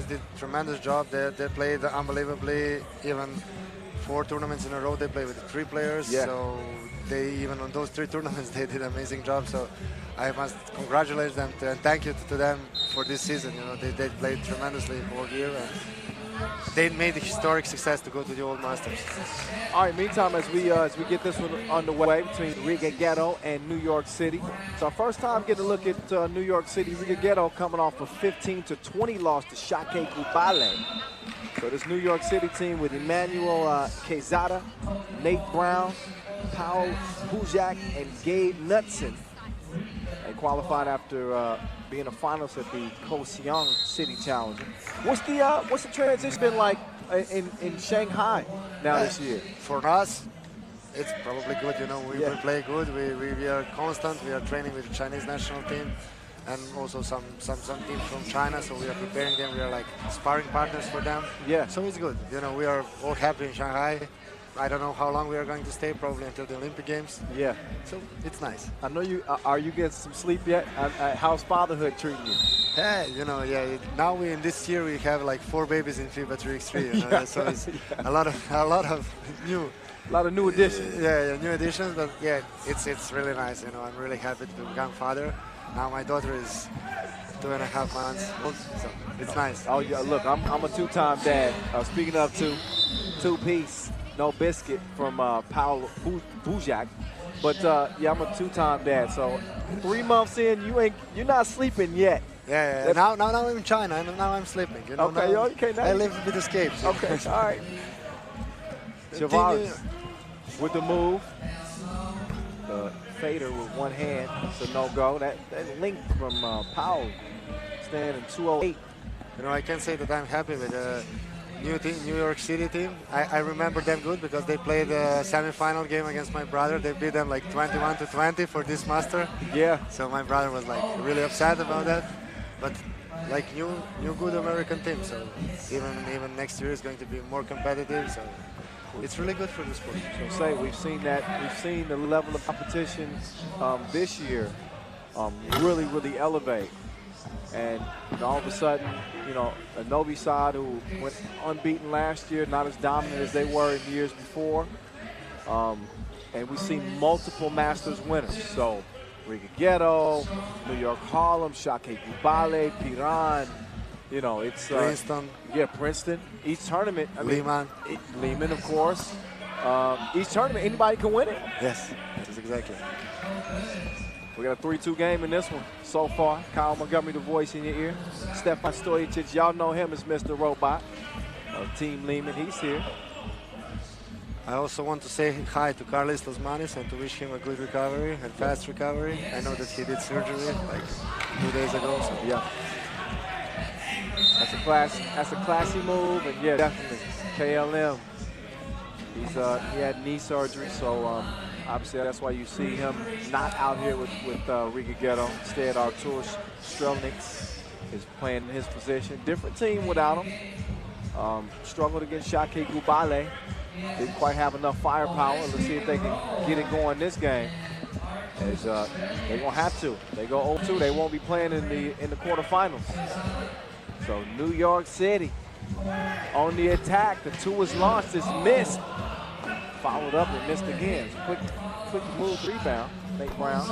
did tremendous job. They played unbelievably. Even 4 tournaments in a row, they played with 3 players. Yeah. So they, even on those 3 tournaments, they did an amazing job. So I must congratulate them and thank you to them for this season. You know, they played tremendously all year, and they made a historic success to go to the Old Masters. All right, meantime, as we get this one underway between Riga Ghetto and New York City. It's our first time getting a look at New York City. Riga Ghetto coming off a 15-20 loss to Shake Gubale. So this New York City team with Emmanuel Quezada, Nate Brown, Paul Bujak, and Gabe Knudsen. They qualified after being a finalist at the Kaohsiung City Challenge. What's the transition been like in Shanghai now this year? For us, it's probably good. You know, we play good. We are constant. We are training with the Chinese national team, and also some teams from China. So we are preparing them. We are like sparring partners for them. Yeah. So it's good. You know, we are all happy in Shanghai. I don't know how long we are going to stay, probably until the Olympic Games. Yeah. So it's nice. I know you. Are you getting some sleep yet? How's fatherhood treating you? Yeah, you know, now in this year we have like 4 babies in FIBA 3x3. You know, so it's a lot of new additions. New additions. But yeah, it's really nice. You know, I'm really happy to become father. Now my daughter is 2.5 months old, so it's nice. Oh yeah, look, I'm a 2-time dad. Speaking of two-piece. No biscuit from Paul Bujak, but yeah, I'm a 2-time dad. So 3 months in, you're not sleeping yet. Yeah. Now I'm in China, and now I'm sleeping. You know, okay, now I live with escapes. Okay, all right. Chavaris with the move. The fader with one hand. It's a no-go. That link from Powell standing 208. You know, I can say that I'm happy with the New York City team. I remember them good because they played the semi-final game against my brother. They beat them like 21-20 for this master. Yeah. So my brother was like really upset about that. But like new good American team. So even next year is going to be more competitive. So it's really good for the sport. So say we've seen the level of competition this year really elevate. And all of a sudden, you know, a Novi side who went unbeaten last year, not as dominant as they were in years before. And we've seen multiple Masters winners. So Riga Ghetto, New York Harlem, Shake Gubale, Piran, you know, it's Princeton. Yeah, Princeton. Each tournament, Lehman, of course. Each tournament, anybody can win it. Yes, that's exactly. We got a 3-2 game in this one so far. Kyle Montgomery, the voice in your ear. Stefan Stojic, y'all know him as Mr. Robot. Team Lehman, he's here. I also want to say hi to Carlos Losmanis and to wish him a good recovery and fast recovery. I know that he did surgery like 2 days ago. So. Yeah. That's a classy move, and yeah, definitely. KLM. He had knee surgery, so obviously that's why you see him not out here with Riga Ghetto. Instead, Artur Strelniks is playing in his position. Different team without him. Struggled against Shake Gubale. Didn't quite have enough firepower. Let's see if they can get it going this game. As they're gonna have to. They go 0-2. They won't be playing in the quarterfinals. So New York City on the attack. The 2 was launched. It's missed. Followed up and missed again. Quick move rebound. Nate Brown.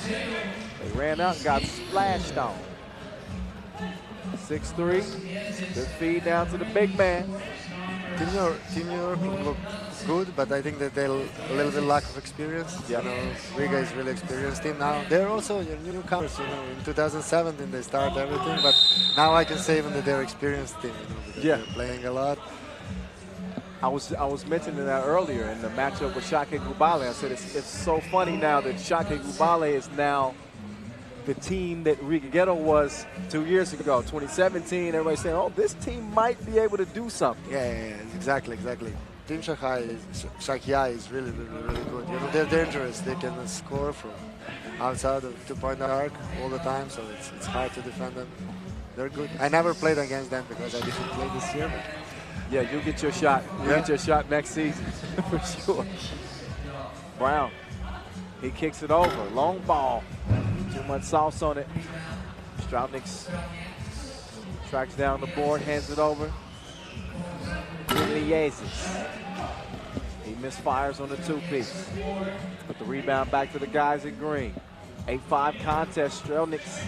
They ran out and got splashed on. 6'3". Good feed down to the big man. Team New York looked good, but I think that they're a little bit lack of experience. Yep. You know, Riga is really experienced team now. They're also newcomers. You know, in 2017 they started everything, but now I can say even that they're experienced team. You know, because they're playing a lot. I was mentioning that earlier in the matchup with Shake Gubale. I said it's so funny now that Shake Gubale is now the team that Riga Ghetto was 2 years ago, 2017. Everybody's saying, oh, this team might be able to do something. Yeah, exactly. Team Shanghai is really good. You know, they're dangerous. They can score from outside of two-point arc all the time, so it's hard to defend them. They're good. I never played against them because I didn't play this year. But yeah, you'll get your shot. You'll get your shot next season for sure. Brown, he kicks it over. Long ball. Too much sauce on it. Strautniks Tracks down the board, hands it over. Iglesias. He misfires on the two-piece. Put the rebound back to the guys in green. 8-5 contest, Strelniks.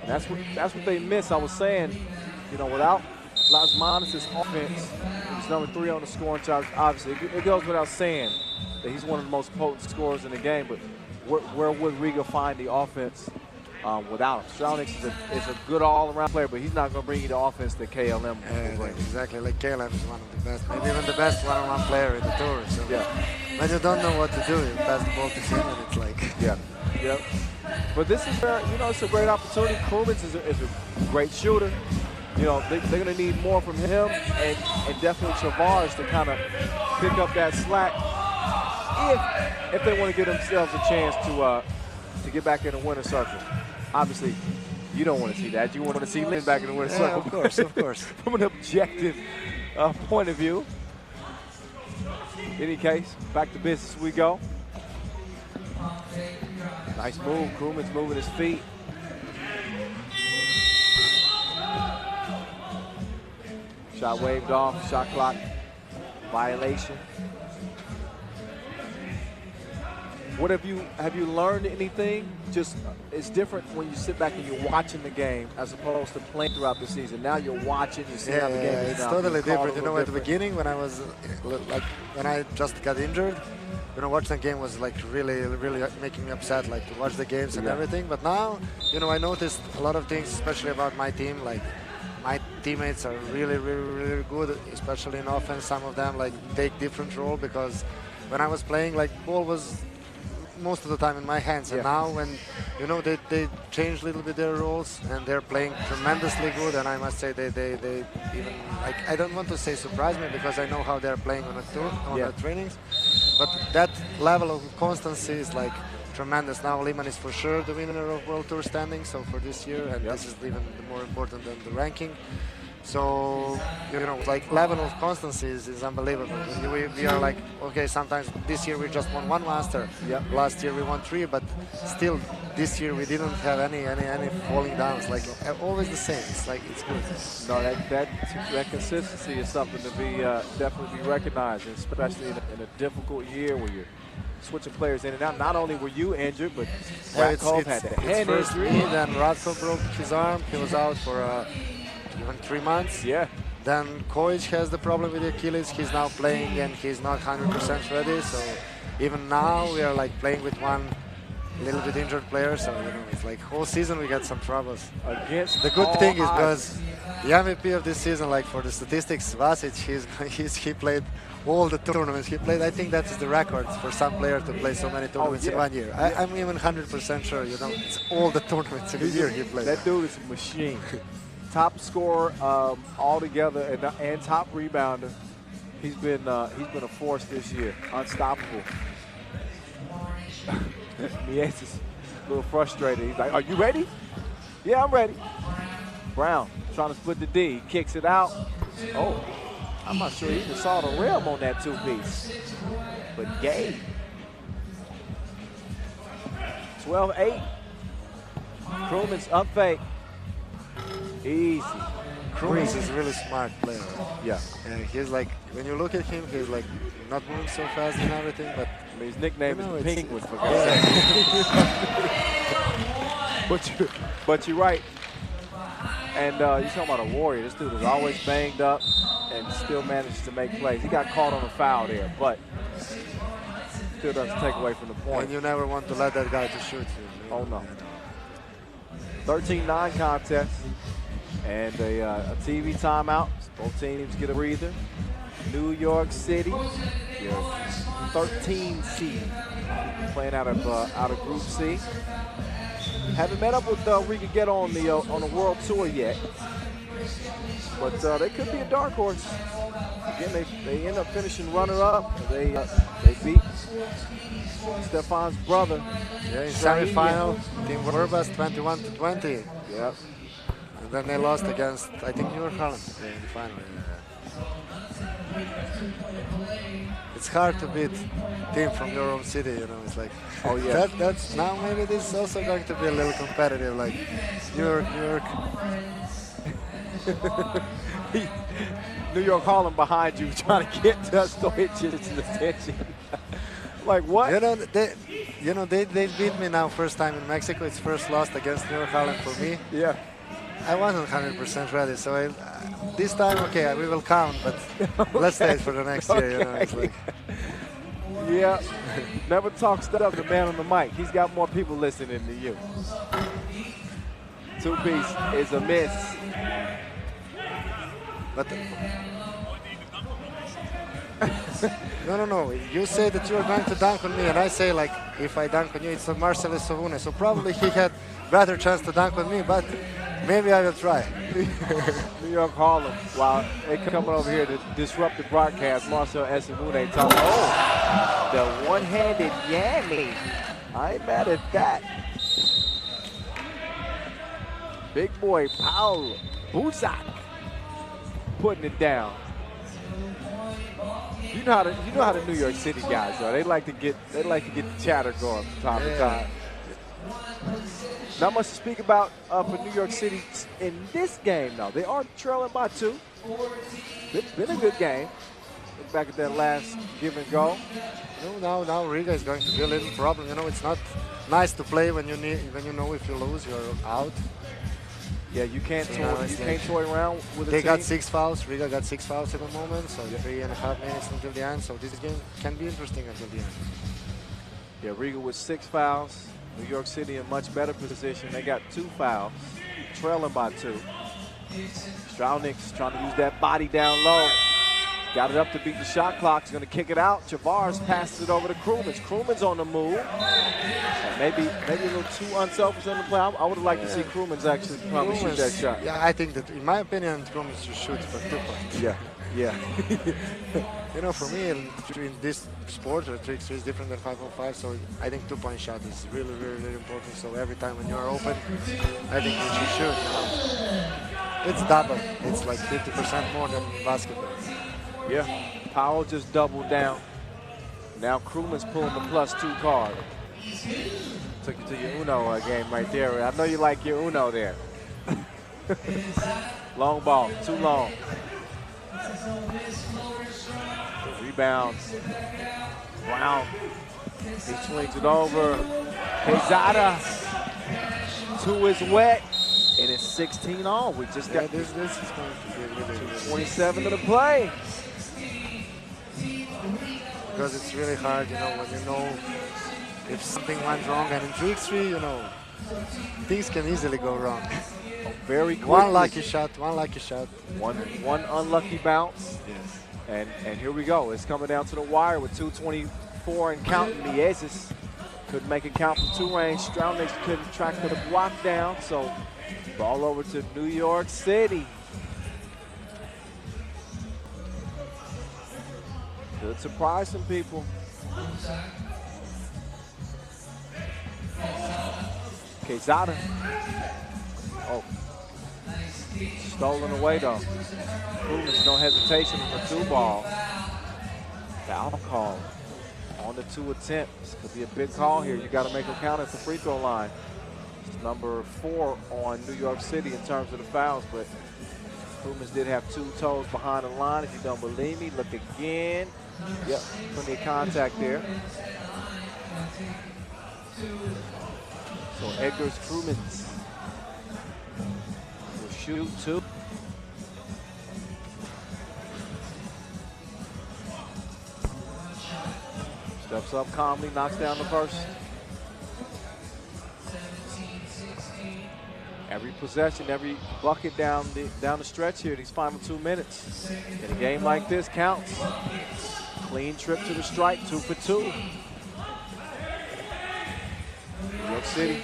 And that's what they miss. I was saying, you know, without Lasmanis' offense, he's number 3 on the scoring chart. Obviously, it goes without saying that he's one of the most potent scorers in the game, but where would Riga find the offense without him? Strelniks is a good all-around player, but he's not going to bring you the offense that KLM will bring. Exactly, like KLM is one of the best, maybe even the best one-on-one player in the tour. So yeah. When you don't know what to do, you pass the ball to him, and it's like... Yeah, yep. But this is where, you know, it's a great opportunity. Krumins is a great shooter. You know, they're going to need more from him and definitely Tavares to kind of pick up that slack if they want to give themselves a chance to get back in the winner's circle. Obviously, you don't want to see that. You want to see Lynn back in the winner's circle. Of course, of course. From an objective point of view. In any case, back to business we go. Nice move. Krumins moving his feet. Shot waved off. Shot clock violation. What have you learned anything? Just it's different when you sit back and you're watching the game as opposed to playing throughout the season. Now you're watching, you see how the game is. It's totally different. You know, at the beginning when I just got injured, you know, watching the game was like really making me upset, like to watch the games and everything. But now, you know, I noticed a lot of things, especially about my team. Like my teammates are really good, especially in offense. Some of them like take different role because when I was playing, like ball was most of the time in my hands, and now when you know they changed a little bit their roles and they're playing tremendously good, and I must say they even, like, I don't want to say surprise me because I know how they're playing on a tour, on the trainings, but that level of constancy is like tremendous. Now Liman is for sure the winner of World Tour standing, so for this year, and this is even more important than the ranking. So, you know, like level of constancy is unbelievable. We are like, okay, sometimes this year we just won 1 master. Last year we won 3, but still this year we didn't have any falling downs. Like always the same. It's like it's good. No, that consistency is something to be definitely be recognized, especially in a difficult year where you're switching players in and out. Not only were you injured, but Radkov had the hand injury. Then Radkov broke his arm. He was out for even 3 months. Then Kojic has the problem with the Achilles. He's now playing and he's not 100% ready. So even now we are like playing with one little bit injured player. So you know, it's like whole season we got some troubles. Against the good thing is because the MVP of this season, like for the statistics, Vasic, he played all the tournaments. He played. I think that's the record for some player to play so many tournaments in 1 year. I'm even 100% sure. You know, it's all the tournaments in a year he played. That dude is a machine. Top scorer altogether and top rebounder. He's been a force this year, unstoppable. Mies is a little frustrated. He's like, "Are you ready?" "Yeah, I'm ready." Brown trying to split the D. He kicks it out. Oh, I'm not sure he even saw the rim on that two-piece. But Gabe. 12-8. Krumins up fake. Easy. Krumins is a really smart player. And he's like, when you look at him, he's like not moving so fast and everything, but I mean, his nickname is Penguin, for God's sake. But you're right. And you're talking about a warrior. This dude is always banged up and still manages to make plays. He got caught on a foul there, but still doesn't take away from the point. And you never want to let that guy to shoot you. Oh, no. 13-9 contest. And a TV timeout. Both teams get a breather. New York City, your 13 seed, playing out of Group C. Haven't met up with Riga Ghetto on the World Tour yet, but they could be a dark horse. Again, they end up finishing runner-up. They beat Stefan's brother. In semifinal, Team Verbas 21-20. Yep. And then they lost against, I think, New York Holland in the final. It's hard to beat team from your own city, you know. It's like, that's now maybe this is also going to be a little competitive, like New York. New York Harlem behind you trying to get Stojic's attention. Like what? They beat me now first time in Mexico. It's first loss against New York Harlem for me. Yeah. I wasn't 100% ready, so this time, okay, we will count, but let's stay for the next year. It's like. Yeah. Never talk stuff to the man on the mic. He's got more people listening to you. Two-piece is a miss. But no. You say that you are going to dunk on me, and I say, like, if I dunk on you, it's a Marcelo Sovune. So probably he had better chance to dunk on me, but maybe I will try. New York Harlem, while they coming over here to disrupt the broadcast, Marcel Esavune talking, the one-handed yammy. I ain't mad at that. Big boy Paul Buzak putting it down. You know how the New York City guys are. They like to get the chatter going from time to time. Not much to speak about for New York City in this game, though. They are trailing by 2. It's been a good game. Look back at that last give and go. Now Riga is going to be a little problem. It's not nice to play when you know if you lose, you're out. Yeah, you can't toy around with a They team. got 6 fouls. Riga got 6 fouls at the moment, so 3.5 minutes until the end. So this game can be interesting until the end. Yeah, Riga with 6 fouls. New York City in much better position. They got 2 fouls, trailing by 2. Straunick's trying to use that body down low. Got it up to beat the shot clock. He's going to kick it out. Javars passes it over to Krumins. Krumins on the move. And maybe a little too unselfish in the play. I would have liked to see Krumins actually probably shoot that shot. Yeah, I think that, in my opinion, Krumins should shoot for 2 points. Yeah. For me, in this sport, 3x3 is different than 5-on-5, so I think 2-point shot is really, really, really important. So every time when you are open, I think you should shoot. It's double. It's like 50% more than basketball. Yeah, Powell just doubled down. Now Krumins pulling the +2 card. Took you to your Uno game right there. I know you like your Uno there. Long ball, too long. Rebounds. Brown. He swings it over. Quezada. 2 is wet. And it's 16 all. We just got this is going to be really 27 to the play. Because it's really hard, when you know if something went wrong. And in 3x3, things can easily go wrong. Very quickly. One lucky shot. One unlucky bounce. Yes. And here we go. It's coming down to the wire with 2:24 and counting. Mieses couldn't make it count from 2 range. Straunick couldn't track for the block down. So ball over to New York City. Could surprise some people. Quezada. Oh. Stolen away though. Krumins, no hesitation on the 2 ball. Foul call on the 2 attempts. Could be a big call here. You got to make them count at the free throw line. It's number 4 on New York City in terms of the fouls, but Krumins did have 2 toes behind the line. If you don't believe me, look again. Yep, plenty of contact there. So Edgar's Krumins will shoot 2. Steps up calmly, knocks down the first. Every possession, every bucket down the stretch here, these final 2 minutes. In a game like this counts. Clean trip to the strike, 2 for 2. New York City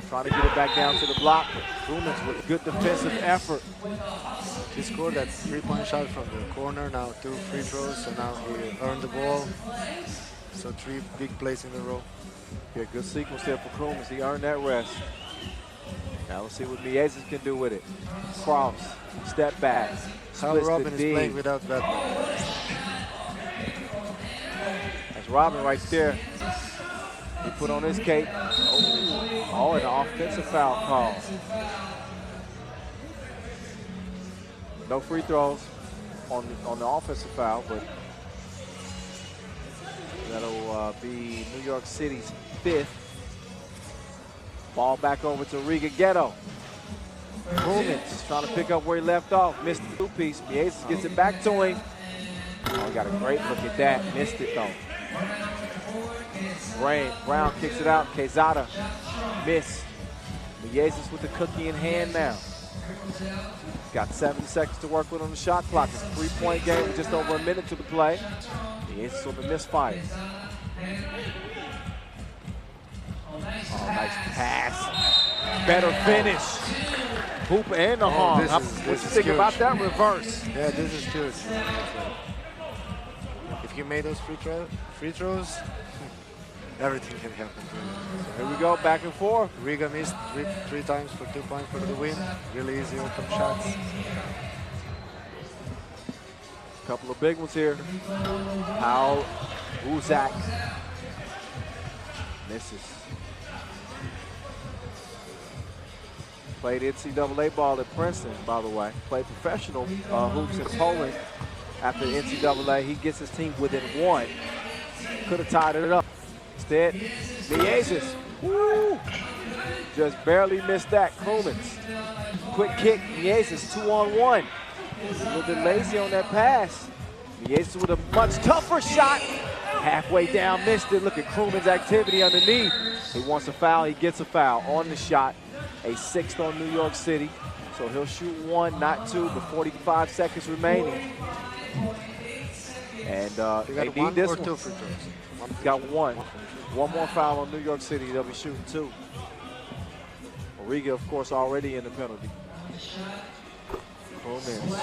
trying to get it back down to the block. Krumins with good defensive effort. He scored that 3-point shot from the corner, now 2 free throws, so now he earned the ball. So 3 big plays in a row. Yeah, good sequence there for Krumins. He earned that rest. Now let's see what Mieses can do with it. Cross, step back. How Robin is playing without Batman. That's Robin right there. He put on his cape. Oh, an offensive foul call. No free throws on the offensive foul, but that'll be New York City's 5th. Ball back over to Riga Ghetto. Krumins trying to pick up where he left off. Missed the two-piece. Mieses gets it back to him. Oh, he got a great look at that. Missed it, though. Brown kicks it out. Quezada missed. Mieses with the cookie in hand now. Got 7 seconds to work with on the shot clock. It's a 3-point game with just over a minute to the play. Mieses with a misfire. Oh, nice pass. Better finish. Hoop and the harm. What you think about that reverse? Yeah, this is huge. If you made those free throws, everything can happen. Here we go, back and forth. Riga missed three times for 2 points for the win. Really easy open shots. Couple of big ones here. How Uzak misses. Played NCAA ball at Princeton, by the way. Played professional hoops in Poland. After NCAA, he gets his team within 1. Could have tied it up. Instead, Mieses, just barely missed that. Krumins, quick kick. Mieses 2-on-1. A little bit lazy on that pass. Mieses with a much tougher shot. Halfway down, missed it. Look at Krumins' activity underneath. He wants a foul, he gets a foul on the shot. A 6th on New York City. So he'll shoot 1, not 2, but 45 seconds remaining. And they need this one. Got 1. One more foul on New York City. They'll be shooting 2. Riga, of course, already in the penalty. Krumins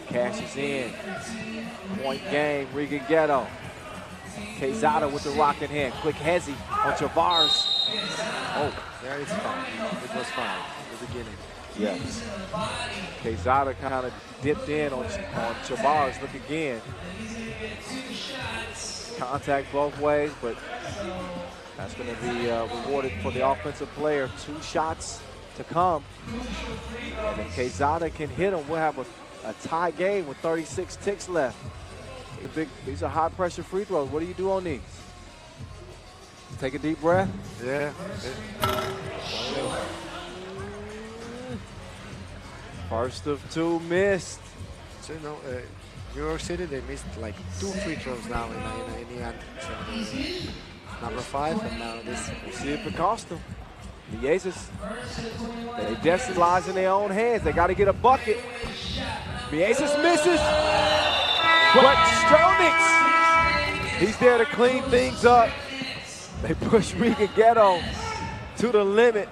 cashes in. Point game, Riga Ghetto. Quezada with the rock in hand. Quick hezzy on Tavares. Oh, yeah, it's fine. It was fine at the beginning. Yes. Quezada kind of dipped in on Tavares. Look again. Contact both ways, but that's going to be rewarded for the offensive player. 2 shots to come. And if Quezada can hit him, we'll have a tie game with 36 ticks left. These are high-pressure free throws. What do you do on these? Take a deep breath. Yeah. First of 2 missed. So, you know, New York City, they missed like 2 free throws now in the end. So, number 5, and now this. We'll see if it cost them. Mieses, their destiny lies in their own hands. They got to get a bucket. Mieses misses. But Stronix, he's there to clean things up. They push Riga Ghetto to the limit.